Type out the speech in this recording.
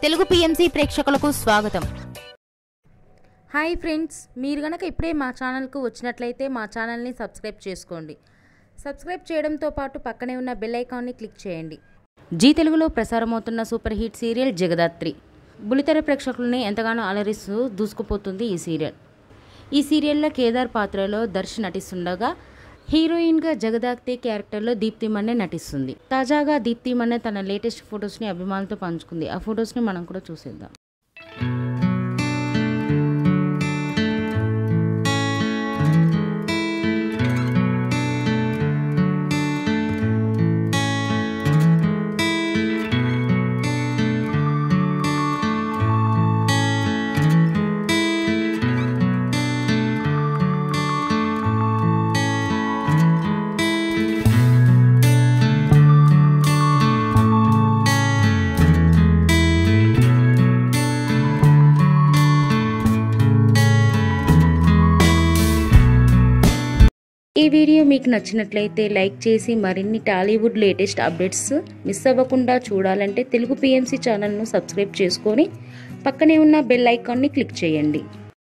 Telugu PMC ప్రేక్షకులకు స్వాగతం. Hi friends, మీరు గనక ఇప్పుడే మా ఛానల్కు వచ్చినట్లయితే మా ఛానల్ని సబ్స్క్రైబ్ చేసుకోండి. సబ్స్క్రైబ్ చేయడంతో పాటు పక్కనే ఉన్న బెల్ ఐకాన్ని క్లిక్ చేయండి. జీ తెలుగులో ప్రసారమవుతున్న సూపర్ హిట్ సీరియల్ జగదాత్రి బుల్లితెర ప్రేక్షకులని ఎంతగానో అలరిస్తూ దూసుకుపోతుంది ఈ సీరియల్. ఈ సీరియల్లో కేదార్ పాత్రలో దర్శ్ నటిస్తుండగా హీరోయిన్గా జగదాత్రి క్యారెక్టర్లో దీప్తి మన్నే నటిస్తుంది. తాజాగా దీప్తి మన్నే తన లేటెస్ట్ ఫొటోస్ని అభిమానులతో పంచుకుంది. ఆ ఫొటోస్ని మనం కూడా చూసేద్దాం. ఈ వీడియో మీకు నచ్చినట్లయితే లైక్ చేసి మరిన్ని టాలీవుడ్ లేటెస్ట్ అప్డేట్స్ మిస్ అవ్వకుండా చూడాలంటే తెలుగు పిఎంసి ఛానల్ను సబ్స్క్రైబ్ చేసుకొని పక్కనే ఉన్న బెల్ ఐకాన్ని క్లిక్ చేయండి.